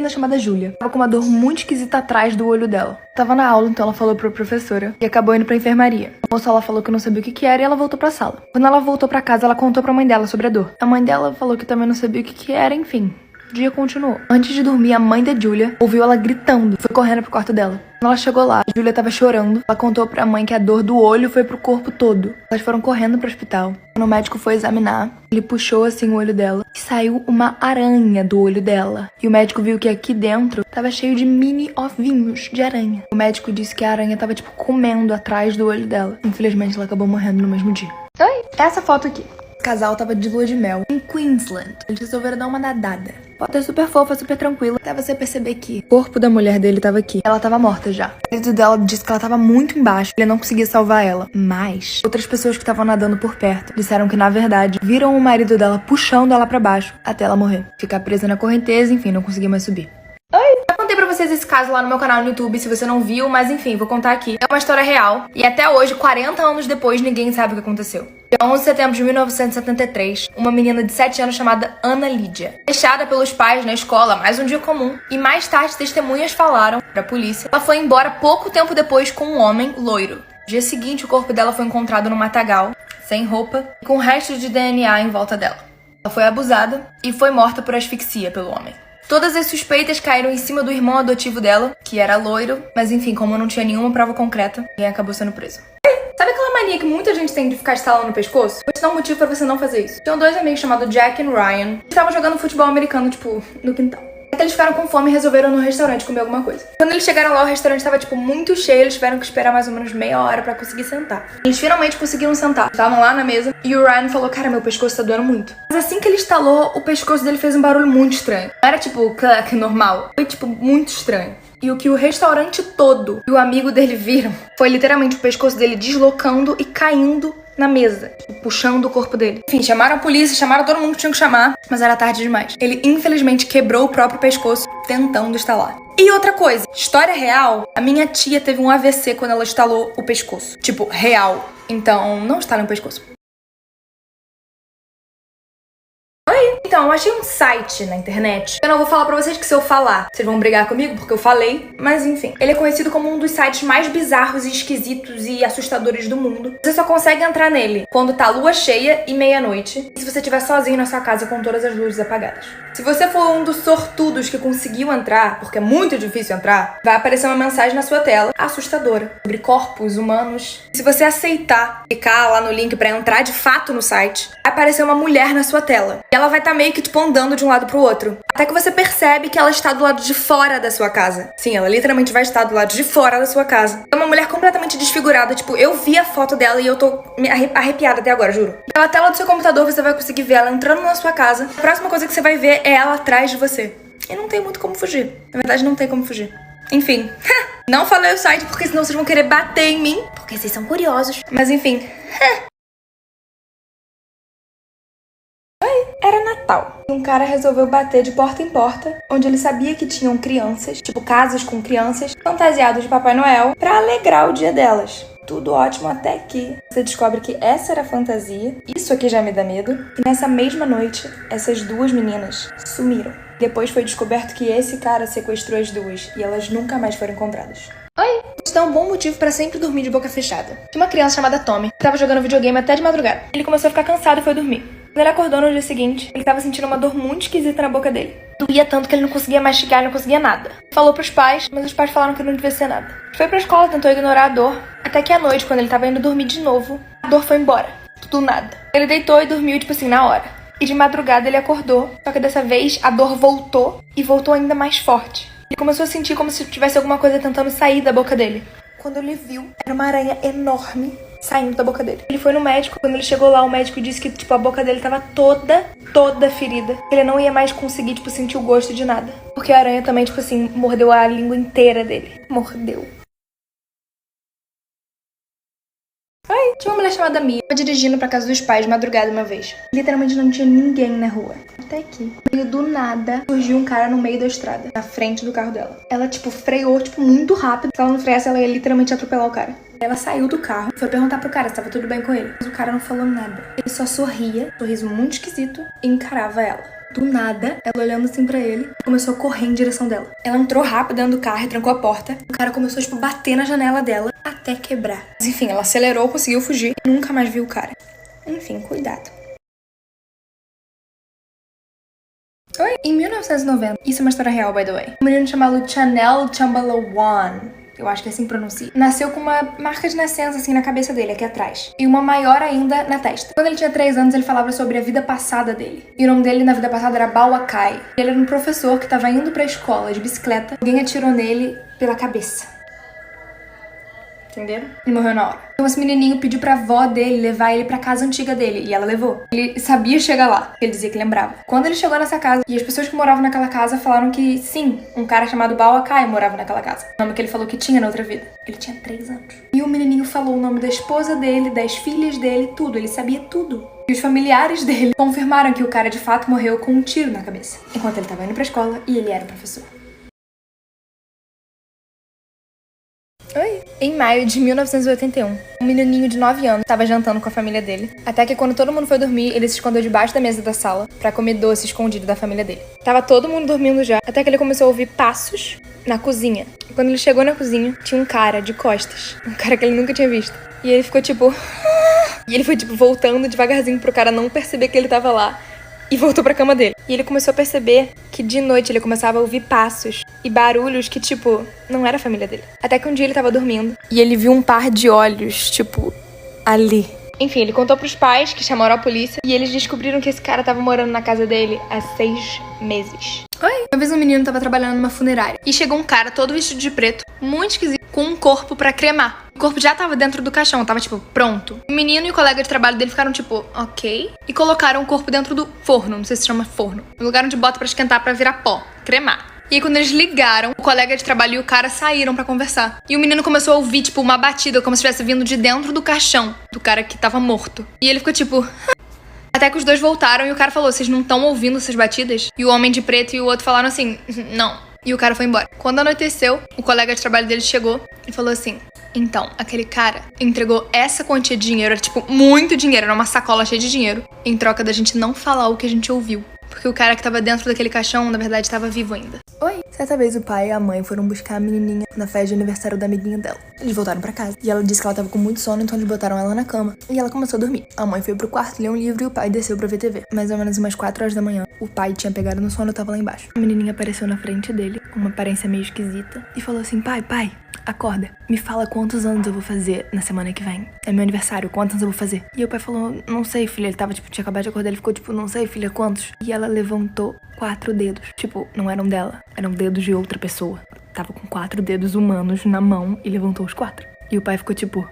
menina chamada Júlia. Tava com uma dor muito esquisita atrás do olho dela. Tava na aula, então ela falou pra professora e acabou indo pra enfermaria. A moça, ela falou que não sabia o que era e ela voltou pra sala. Quando ela voltou pra casa, ela contou pra mãe dela sobre a dor. A mãe dela falou que também não sabia o que era, enfim. O dia continuou. Antes de dormir, a mãe da Júlia ouviu ela gritando. Foi correndo pro quarto dela. Quando ela chegou lá, a Júlia tava chorando. Ela contou pra mãe que a dor do olho foi pro corpo todo. Elas foram correndo pro hospital. Quando o médico foi examinar, ele puxou assim o olho dela e saiu uma aranha do olho dela. E o médico viu que aqui dentro tava cheio de mini ovinhos de aranha. O médico disse que a aranha tava tipo comendo atrás do olho dela. Infelizmente, ela acabou morrendo no mesmo dia. Oi, essa foto aqui. O casal tava de lua de mel em Queensland. Eles resolveram dar uma nadada. Foto é super fofa, super tranquila. Até você perceber que o corpo da mulher dele tava aqui. Ela tava morta já. O marido dela disse que ela tava muito embaixo. Ele não conseguia salvar ela. Mas outras pessoas que estavam nadando por perto disseram que, na verdade, viram o marido dela puxando ela pra baixo até ela morrer. Ficar presa na correnteza, enfim, não conseguia mais subir. Oi! Já contei pra vocês esse caso lá no meu canal no YouTube, se você não viu, mas enfim, vou contar aqui. É uma história real e até hoje, 40 anos depois, ninguém sabe o que aconteceu. Dia 11 de setembro de 1973, uma menina de 7 anos chamada Ana Lídia, deixada pelos pais na escola, mais um dia comum, e mais tarde testemunhas falaram pra polícia. Ela foi embora pouco tempo depois com um homem loiro. No dia seguinte, o corpo dela foi encontrado no matagal, sem roupa, e com restos de DNA em volta dela. Ela foi abusada e foi morta por asfixia pelo homem. Todas as suspeitas caíram em cima do irmão adotivo dela, que era loiro, mas enfim, como não tinha nenhuma prova concreta, ninguém acabou sendo preso. Sabe aquela mania que muita gente tem de ficar estalando no pescoço? Vou te dar um motivo pra você não fazer isso. Tinham dois amigos chamados Jack e Ryan, que estavam jogando futebol americano, tipo, no quintal. Eles ficaram com fome e resolveram ir no restaurante comer alguma coisa. Quando eles chegaram lá, o restaurante tava, tipo, muito cheio. Eles tiveram que esperar mais ou menos meia hora pra conseguir sentar. Eles finalmente conseguiram sentar. Estavam lá na mesa e o Ryan falou, cara, meu pescoço tá doendo muito. Mas assim que ele estalou, o pescoço dele fez um barulho muito estranho. Não era, tipo, clac, normal. Foi, tipo, muito estranho. E o que o restaurante todo e o amigo dele viram foi literalmente o pescoço dele deslocando e caindo na mesa, puxando o corpo dele. Enfim, chamaram a polícia, chamaram todo mundo que tinha que chamar, mas era tarde demais. Ele, infelizmente, quebrou o próprio pescoço tentando estalar. E outra coisa, história real, a minha tia teve um AVC quando ela estalou o pescoço. Tipo, real. Então, não estalem o pescoço. Então, eu achei um site na internet. Eu não vou falar pra vocês que se eu falar, vocês vão brigar comigo porque eu falei. Mas enfim, ele é conhecido como um dos sites mais bizarros e esquisitos e assustadores do mundo. Você só consegue entrar nele quando tá lua cheia e meia-noite. E se você estiver sozinho na sua casa com todas as luzes apagadas. Se você for um dos sortudos que conseguiu entrar, porque é muito difícil entrar, vai aparecer uma mensagem na sua tela assustadora sobre corpos humanos. Se você aceitar clicar lá no link pra entrar de fato no site, vai aparecer uma mulher na sua tela. E ela vai estar meio que tipo andando de um lado pro outro. Até que você percebe que ela está do lado de fora da sua casa. Sim, ela literalmente vai estar do lado de fora da sua casa. É uma mulher completamente desfigurada. Tipo, eu vi a foto dela e eu tô arrepiada até agora, juro. Pela tela do seu computador você vai conseguir ver ela entrando na sua casa. A próxima coisa que você vai ver é ela atrás de você. E não tem muito como fugir. Na verdade, não tem como fugir. Enfim, não falei o site porque senão vocês vão querer bater em mim. Porque vocês são curiosos. Mas enfim. Era Natal. Um cara resolveu bater de porta em porta, onde ele sabia que tinham crianças, tipo casas com crianças, fantasiadas de Papai Noel, pra alegrar o dia delas. Tudo ótimo até que você descobre que essa era a fantasia, isso aqui já me dá medo, e nessa mesma noite, essas duas meninas sumiram. Depois foi descoberto que esse cara sequestrou as duas, e elas nunca mais foram encontradas. Oi! Isso dá um bom motivo pra sempre dormir de boca fechada. Tinha uma criança chamada Tommy, que tava jogando videogame até de madrugada. Ele começou a ficar cansado e foi dormir. Quando ele acordou no dia seguinte, ele tava sentindo uma dor muito esquisita na boca dele. Doía tanto que ele não conseguia mastigar, não conseguia nada. Falou pros pais, mas os pais falaram que não devia ser nada. Foi pra escola, tentou ignorar a dor, até que à noite, quando ele tava indo dormir de novo, a dor foi embora. Tudo nada. Ele deitou e dormiu, tipo assim, na hora. E de madrugada ele acordou, só que dessa vez a dor voltou, e voltou ainda mais forte. Ele começou a sentir como se tivesse alguma coisa tentando sair da boca dele. Quando ele viu, era uma aranha enorme saindo da boca dele. Ele foi no médico. Quando ele chegou lá, o médico disse que, tipo, a boca dele tava toda ferida. Ele não ia mais conseguir, tipo, sentir o gosto de nada. Porque a aranha também, tipo assim, mordeu a língua inteira dele. Mordeu. Oi, tinha uma mulher chamada Mia. Tava dirigindo pra casa dos pais de madrugada uma vez. Literalmente não tinha ninguém na rua. Até que, no meio do nada, surgiu um cara no meio da estrada, na frente do carro dela. Ela, tipo, freou, tipo, muito rápido. Se ela não freasse, ela ia literalmente atropelar o cara. Ela saiu do carro, foi perguntar pro cara se tava tudo bem com ele. Mas o cara não falou nada. Ele só sorria, sorriso muito esquisito, e encarava ela. Do nada, ela olhando assim pra ele, começou a correr em direção dela. Ela entrou rápido dentro do carro e trancou a porta. O cara começou, tipo, a bater na janela dela até quebrar. Mas enfim, ela acelerou, conseguiu fugir e nunca mais viu o cara. Enfim, cuidado. Oi? Em 1990, isso é uma história real, by the way, um menino chamado Chanel Chambalawan, eu acho que assim pronuncia, nasceu com uma marca de nascença assim na cabeça dele, aqui atrás, e uma maior ainda na testa. Quando ele tinha 3 anos, ele falava sobre a vida passada dele. E o nome dele na vida passada era Bawakai. Ele era um professor que tava indo pra escola de bicicleta, alguém atirou nele pela cabeça. Entenderam? Ele morreu na hora. Então esse menininho pediu pra avó dele levar ele pra casa antiga dele, e ela levou. Ele sabia chegar lá, ele dizia que lembrava. Quando ele chegou nessa casa, e as pessoas que moravam naquela casa falaram que sim, um cara chamado Bawakai morava naquela casa. O nome que ele falou que tinha na outra vida. Ele tinha 3 anos. E o menininho falou o nome da esposa dele, das filhas dele, tudo. Ele sabia tudo. E os familiares dele confirmaram que o cara de fato morreu com um tiro na cabeça, enquanto ele tava indo pra escola e ele era professor. Oi. Em maio de 1981, um menininho de 9 anos estava jantando com a família dele, até que quando todo mundo foi dormir, ele se escondeu debaixo da mesa da sala pra comer doce escondido da família dele. Tava todo mundo dormindo já, até que ele começou a ouvir passos na cozinha. E quando ele chegou na cozinha, tinha um cara de costas, um cara que ele nunca tinha visto. E ele ficou tipo... E ele foi tipo voltando devagarzinho pro cara não perceber que ele tava lá. E voltou pra cama dele. E ele começou a perceber que de noite ele começava a ouvir passos e barulhos que, tipo, não era a família dele. Até que um dia ele tava dormindo e ele viu um par de olhos, tipo, ali. Enfim, ele contou pros pais, que chamaram a polícia, e eles descobriram que esse cara tava morando na casa dele há 6 meses. Oi! Uma vez um menino tava trabalhando numa funerária e chegou um cara todo vestido de preto, muito esquisito, com um corpo pra cremar. O corpo já tava dentro do caixão, tava tipo, pronto. O menino e o colega de trabalho dele ficaram tipo, ok. E colocaram o corpo dentro do forno, não sei se chama forno. No lugar onde bota pra esquentar pra virar pó, cremar. E aí quando eles ligaram, o colega de trabalho e o cara saíram pra conversar. E o menino começou a ouvir, tipo, uma batida, como se estivesse vindo de dentro do caixão do cara que tava morto. E ele ficou tipo... Até que os dois voltaram e o cara falou, vocês não estão ouvindo essas batidas? E o homem de preto e o outro falaram assim, não. E o cara foi embora. Quando anoiteceu, o colega de trabalho dele chegou e falou assim... Então, aquele cara entregou essa quantia de dinheiro, era tipo muito dinheiro, era uma sacola cheia de dinheiro, em troca da gente não falar o que a gente ouviu. Porque o cara que tava dentro daquele caixão, na verdade, tava vivo ainda. Oi! Certa vez o pai e a mãe foram buscar a menininha na festa de aniversário da amiguinha dela. Eles voltaram pra casa. E ela disse que ela tava com muito sono, então eles botaram ela na cama. E ela começou a dormir. A mãe foi pro quarto, leu um livro e o pai desceu pra ver TV. Mais ou menos umas 4 horas da manhã, o pai tinha pegado no sono e tava lá embaixo. A menininha apareceu na frente dele, com uma aparência meio esquisita, e falou assim, pai, acorda. Me fala quantos anos eu vou fazer na semana que vem. É meu aniversário, quantos anos eu vou fazer? E o pai falou, não sei, filha. Ele tava, tipo, tinha acabado de acordar. Ele ficou, tipo, não sei, filha, quantos? E ela levantou 4 dedos. Tipo, não eram dela. Eram dedos de outra pessoa. Tava com 4 dedos humanos na mão e levantou os 4. E o pai ficou, tipo...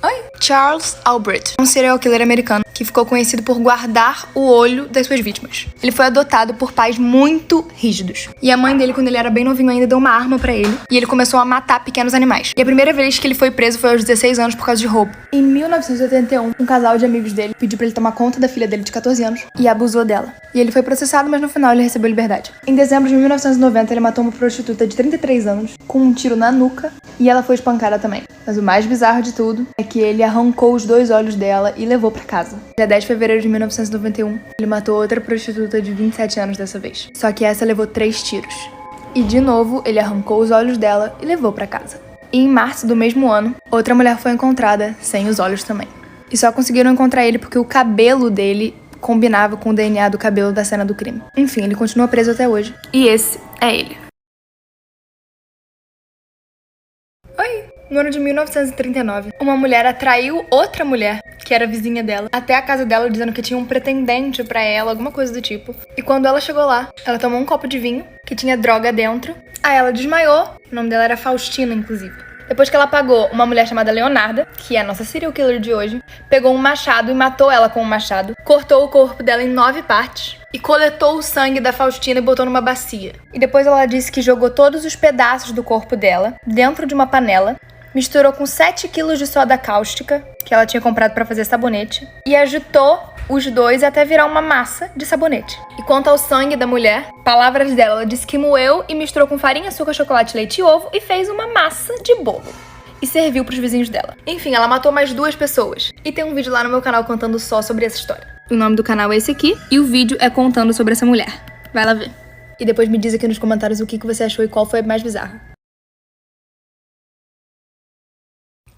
Oi? Charles Albrecht, um serial killer americano que ficou conhecido por guardar o olho das suas vítimas. Ele foi adotado por pais muito rígidos. E a mãe dele, quando ele era bem novinho ainda, deu uma arma pra ele. E ele começou a matar pequenos animais. E a primeira vez que ele foi preso foi aos 16 anos por causa de roubo. Em 1981, um casal de amigos dele pediu pra ele tomar conta da filha dele de 14 anos e abusou dela. E ele foi processado, mas no final ele recebeu liberdade. Em dezembro de 1990, ele matou uma prostituta de 33 anos com um tiro na nuca e ela foi espancada também. Mas o mais bizarro de tudo é que ele arrancou os 2 olhos dela e levou pra casa. Dia 10 de fevereiro de 1991, ele matou outra prostituta de 27 anos dessa vez. Só que essa levou 3 tiros. E de novo, ele arrancou os olhos dela e levou pra casa. E em março do mesmo ano, outra mulher foi encontrada sem os olhos também. E só conseguiram encontrar ele porque o cabelo dele combinava com o DNA do cabelo da cena do crime. Enfim, ele continua preso até hoje. E esse é ele. Oi! No ano de 1939, uma mulher atraiu outra mulher, que era vizinha dela, até a casa dela dizendo que tinha um pretendente pra ela, alguma coisa do tipo. E quando ela chegou lá, ela tomou um copo de vinho, que tinha droga dentro. Aí ela desmaiou, o nome dela era Faustina, inclusive. Depois que ela pagou, uma mulher chamada Leonarda, que é a nossa serial killer de hoje, pegou um machado e matou ela com um machado, cortou o corpo dela em 9 partes e coletou o sangue da Faustina e botou numa bacia. E depois ela disse que jogou todos os pedaços do corpo dela dentro de uma panela, misturou com 7 quilos de soda cáustica, que ela tinha comprado pra fazer sabonete, e agitou os 2 até virar uma massa de sabonete. E quanto ao sangue da mulher, palavras dela, ela disse que moeu e misturou com farinha, açúcar, chocolate, leite e ovo e fez uma massa de bolo. e serviu pros vizinhos dela. Enfim, ela matou mais 2 pessoas. E tem um vídeo lá no meu canal contando só sobre essa história. O nome do canal é esse aqui, e o vídeo é contando sobre essa mulher. Vai lá ver. E depois me diz aqui nos comentários o que você achou e qual foi a mais bizarra.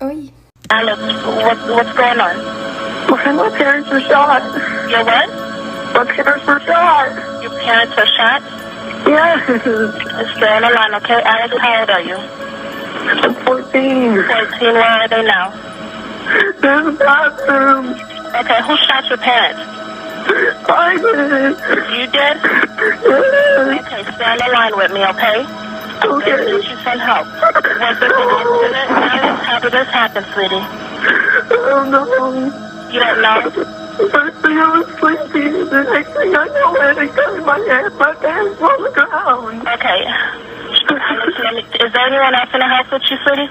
Oi. Alex, what's going on? My parents were shot. Your what? My parents were shot. Your parents were shot? Yeah. Stay on the line, okay? Alex, how old are you? I'm 14. 14, where are they now? In the bathroom. Okay, who shot your parents? I did. You did? Yeah. Okay, stay on the line with me, okay? Okay. Get you some help. Was this an incident, Alex? How did this happen, sweetie? I don't know. You don't know? First thing I was sleeping, the next thing I know, I had a gun in my hand, my pants on the ground. Okay. Alex, is there anyone else in the house with you, sweetie?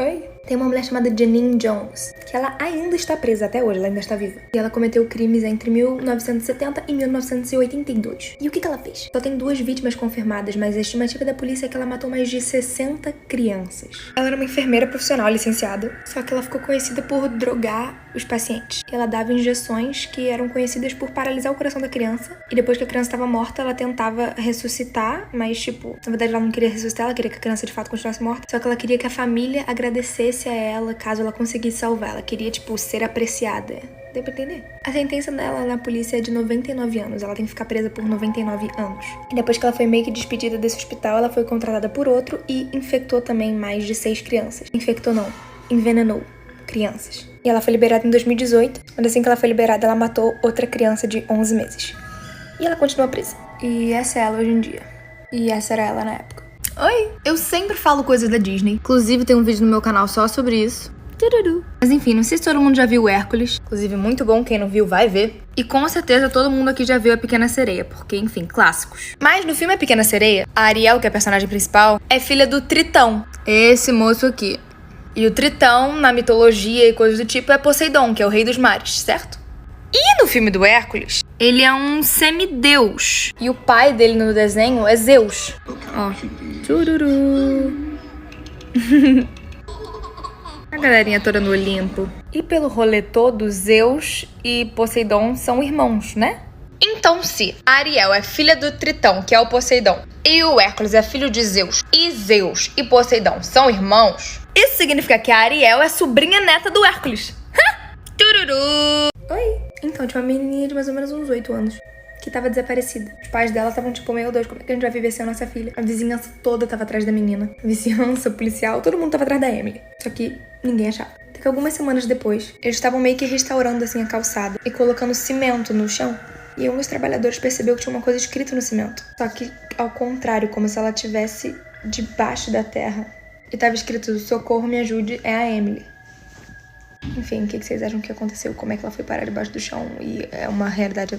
Oi? Tem uma mulher chamada Janine Jones, que ela ainda está presa até hoje, ela ainda está viva. E ela cometeu crimes entre 1970 e 1982. E o que ela fez? Só tem 2 vítimas confirmadas, mas a estimativa da polícia é que ela matou mais de 60 crianças. Ela era uma enfermeira profissional licenciada, só que ela ficou conhecida por drogar os pacientes. Ela dava injeções que eram conhecidas por paralisar o coração da criança, e depois que a criança estava morta, ela tentava ressuscitar, mas tipo, na verdade ela não queria ressuscitar, ela queria que a criança de fato continuasse morta, só que ela queria que a família agradecesse a ela caso ela conseguisse salvar. Ela queria, tipo, ser apreciada. Deu pra entender? A sentença dela na polícia é de 99 anos. Ela tem que ficar presa por 99 anos. E depois que ela foi meio que despedida desse hospital, ela foi contratada por outro e infectou também mais de 6 crianças. Infectou não, envenenou crianças. E ela foi liberada em 2018. Quando assim que ela foi liberada, ela matou outra criança de 11 meses. E ela continua presa. E essa é ela hoje em dia. E essa era ela na época. Oi! Eu sempre falo coisas da Disney. Inclusive, tem um vídeo no meu canal só sobre isso. Mas enfim, não sei se todo mundo já viu o Hércules. Inclusive, muito bom. Quem não viu, vai ver. E com certeza todo mundo aqui já viu A Pequena Sereia, porque, enfim, clássicos. Mas no filme A Pequena Sereia, a Ariel, que é a personagem principal, é filha do Tritão. Esse moço aqui. E o Tritão, na mitologia e coisas do tipo, é Poseidon, que é o rei dos mares, certo? E no filme do Hércules, ele é um semideus. E o pai dele no desenho é Zeus. Ó. Tchururu. A galerinha toda no Olimpo. E pelo rolê todo, Zeus e Poseidon são irmãos, né? Então, se a Ariel é filha do Tritão, que é o Poseidon, e o Hércules é filho de Zeus e Poseidon são irmãos, isso significa que a Ariel é sobrinha neta do Hércules. Tururu! Oi! Então, tinha uma menininha de mais ou menos uns 8 anos que tava desaparecida. Os pais dela estavam tipo, meu Deus, como é que a gente vai viver sem a nossa filha? A vizinhança toda tava atrás da menina. A vizinhança, policial, todo mundo tava atrás da Emily. Só que ninguém achava. Até que algumas semanas depois, eles estavam meio que restaurando assim a calçada e colocando cimento no chão. E um dos trabalhadores percebeu que tinha uma coisa escrita no cimento. Só que ao contrário, como se ela estivesse debaixo da terra. E tava escrito, socorro, me ajude, é a Emily. Enfim, o que vocês acham que aconteceu? Como é que ela foi parar debaixo do chão? E é uma realidade...